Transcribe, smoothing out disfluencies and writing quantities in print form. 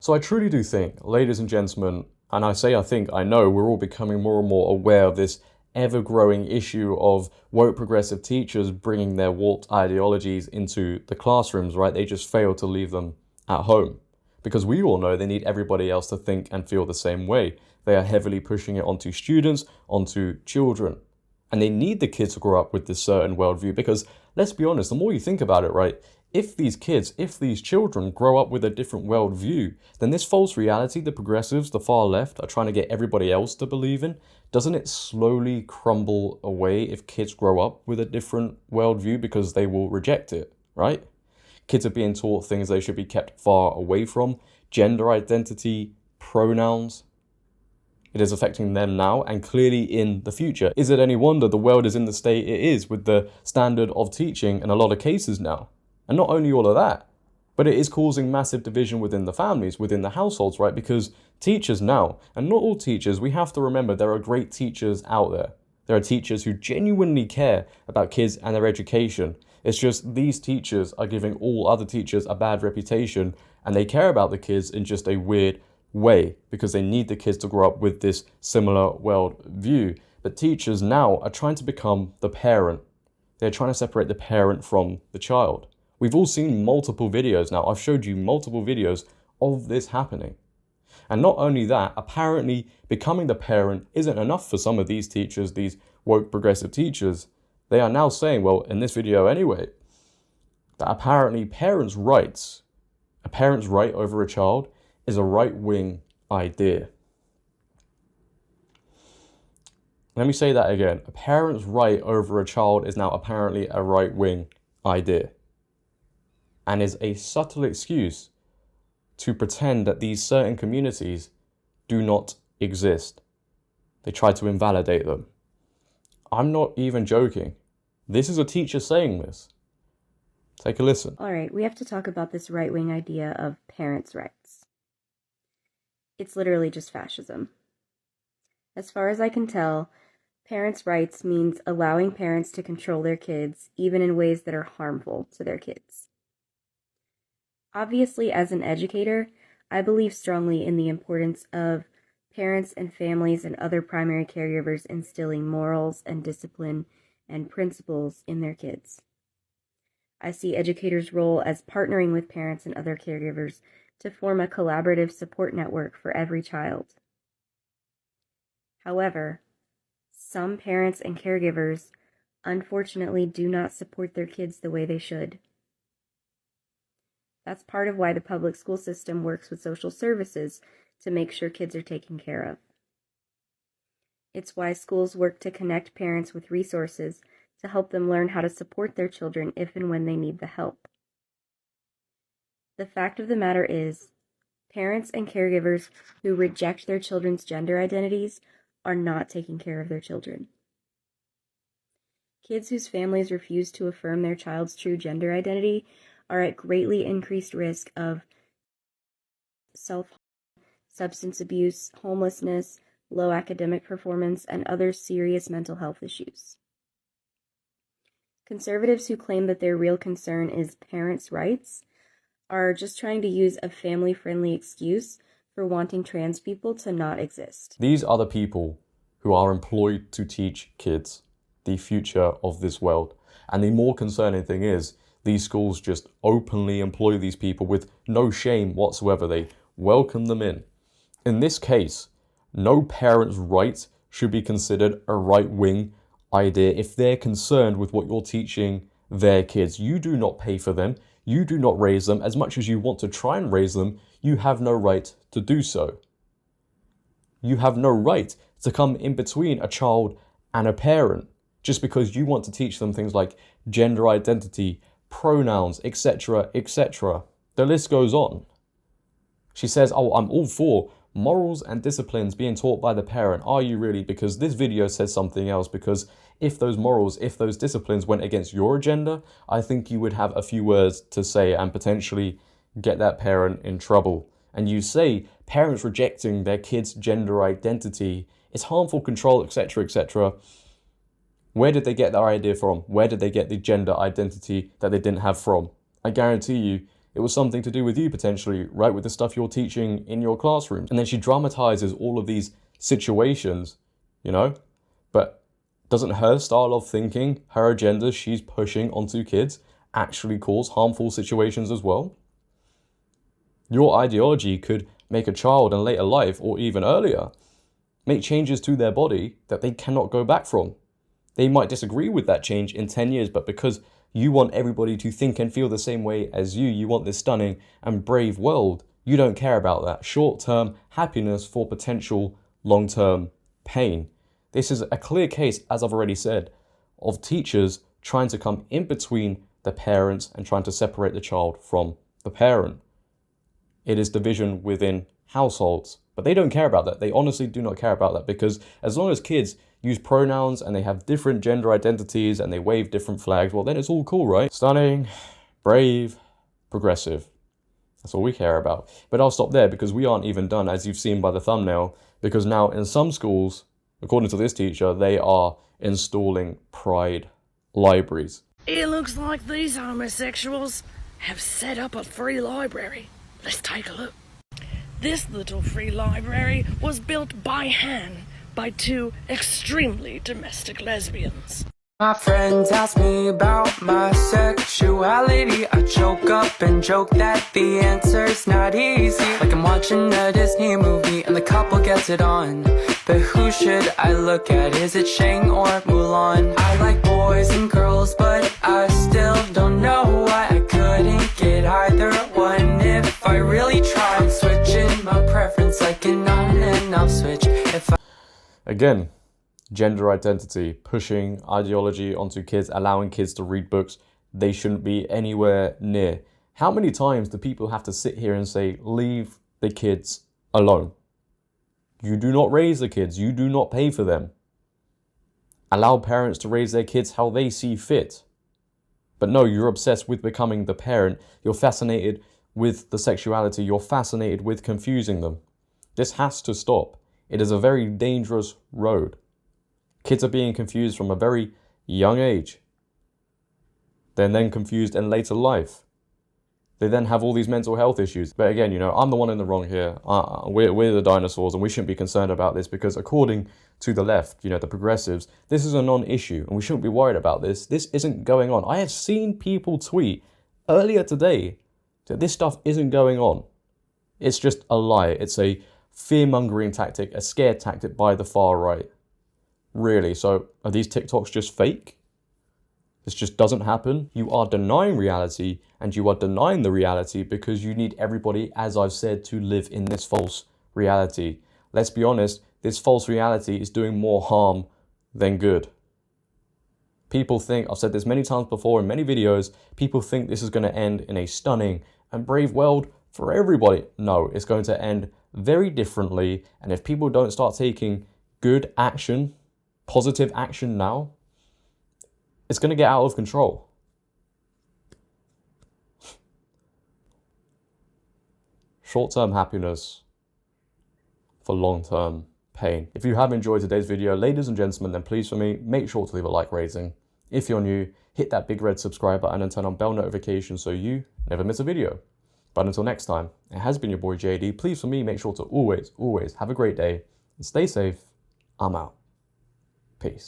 So I truly do think, ladies and gentlemen, and I think, I know, we're all becoming more and more aware of this ever-growing issue of woke progressive teachers bringing their warped ideologies into the classrooms, right? They just fail to leave them at home. Because we all know they need everybody else to think and feel the same way. They are heavily pushing it onto students, onto children. And they need the kids to grow up with this certain worldview because, let's be honest, the more you think about it, right, if these children grow up with a different worldview, then this false reality the progressives, the far left, are trying to get everybody else to believe in, doesn't it slowly crumble away if kids grow up with a different worldview because they will reject it, right? Kids are being taught things they should be kept far away from, gender identity, pronouns. It is affecting them now and clearly in the future. Is it any wonder the world is in the state it is with the standard of teaching in a lot of cases now? And not only all of that, but it is causing massive division within the families, within the households, right? Because teachers now, and not all teachers, we have to remember there are great teachers out there. There are teachers who genuinely care about kids and their education. It's just these teachers are giving all other teachers a bad reputation and they care about the kids in just a weird way because they need the kids to grow up with this similar world view. But teachers now are trying to become the parent. They're trying to separate the parent from the child. We've all seen multiple videos now. I've showed you multiple videos of this happening. And not only that, apparently becoming the parent isn't enough for some of these teachers, these woke progressive teachers. They are now saying, well, in this video anyway, that apparently a parent's right over a child is a right-wing idea. Let me say that again. A parent's right over a child is now apparently a right-wing idea and is a subtle excuse to pretend that these certain communities do not exist. They try to invalidate them. I'm not even joking. This is a teacher saying this. Take a listen. All right, we have to talk about this right-wing idea of parents' rights. It's literally just fascism. As far as I can tell, parents' rights means allowing parents to control their kids, even in ways that are harmful to their kids. Obviously, as an educator, I believe strongly in the importance of parents and families and other primary caregivers instilling morals and discipline and principles in their kids. I see educators' role as partnering with parents and other caregivers to form a collaborative support network for every child. However, some parents and caregivers unfortunately do not support their kids the way they should. That's part of why the public school system works with social services to make sure kids are taken care of. It's why schools work to connect parents with resources to help them learn how to support their children if and when they need the help. The fact of the matter is, parents and caregivers who reject their children's gender identities are not taking care of their children. Kids whose families refuse to affirm their child's true gender identity are at greatly increased risk of self-harm, substance abuse, homelessness, low academic performance, and other serious mental health issues. Conservatives who claim that their real concern is parents' rights are just trying to use a family-friendly excuse for wanting trans people to not exist. These are the people who are employed to teach kids the future of this world. And the more concerning thing is, these schools just openly employ these people with no shame whatsoever. They welcome them in. In this case, no parent's right should be considered a right-wing idea if they're concerned with what you're teaching their kids. You do not pay for them. You do not raise them. As much as you want to try and raise them, you have no right to do so. You have no right to come in between a child and a parent just because you want to teach them things like gender identity, pronouns, etc., etc. The list goes on. She says, oh, I'm all for morals and disciplines being taught by the parent. Are you really? Because this video says something else. Because if those morals, if those disciplines went against your agenda, I think you would have a few words to say and potentially get that parent in trouble. And you say parents rejecting their kids' gender identity is harmful control, etc., etc. Where did they get their idea from? Where did they get the gender identity that they didn't have from? I guarantee you it was something to do with you potentially, right, with the stuff you're teaching in your classrooms. And then she dramatizes all of these situations, you know, but doesn't her style of thinking, her agenda she's pushing onto kids actually cause harmful situations as well? Your ideology could make a child in later life, or even earlier, make changes to their body that they cannot go back from. They might disagree with that change in 10 years, but because you want everybody to think and feel the same way as you want this stunning and brave world, you don't care about that short-term happiness for potential long-term pain. This is a clear case, as I've already said, of teachers trying to come in between the parents and trying to separate the child from the parent. It is division within households, but they don't care about that. They honestly do not care about that, because as long as kids use pronouns and they have different gender identities and they wave different flags, well, then it's all cool, right? Stunning, brave, progressive. That's all we care about. But I'll stop there because we aren't even done, as you've seen by the thumbnail, because now in some schools, according to this teacher, they are installing pride libraries. It looks like these homosexuals have set up a free library. Let's take a look. This little free library was built by hand by two extremely domestic lesbians. My friends ask me about my sexuality. I choke up and joke that the answer's not easy. Like I'm watching a Disney movie and the couple gets it on. But who should I look at? Is it Shang or Mulan? I like boys and girls, but I still don't know why I couldn't get either one. If I really tried switching my preference like an on and off switch. Again, gender identity, pushing ideology onto kids, allowing kids to read books they shouldn't be anywhere near. How many times do people have to sit here and say, leave the kids alone? You do not raise the kids. You do not pay for them. Allow parents to raise their kids how they see fit. But no, you're obsessed with becoming the parent. You're fascinated with the sexuality. You're fascinated with confusing them. This has to stop. It is a very dangerous road. Kids are being confused from a very young age. They're then confused in later life. They then have all these mental health issues. But again, you know, I'm the one in the wrong here. We're the dinosaurs, and we shouldn't be concerned about this because according to the left, you know, the progressives, this is a non-issue and we shouldn't be worried about this. This isn't going on. I have seen people tweet earlier today that this stuff isn't going on. It's just a lie. It's a fear-mongering tactic, a scare tactic by the far right. Really? So are these TikToks just fake? This just doesn't happen? You are denying reality, and you are denying the reality because you need everybody, as I've said, to live in this false reality. Let's be honest, this false reality is doing more harm than good. People think, I've said this many times before in many videos, people think this is going to end in a stunning and brave world for everybody. No, it's going to end very differently, and if people don't start taking good action, positive action now, it's going to get out of control. Short-term happiness for long-term pain. If you have enjoyed today's video, ladies and gentlemen, then please for me, make sure to leave a like rating. If you're new, hit that big red subscribe button and turn on bell notifications so you never miss a video. But until next time, it has been your boy JD. Please for me, make sure to always have a great day and stay safe. I'm out. Peace.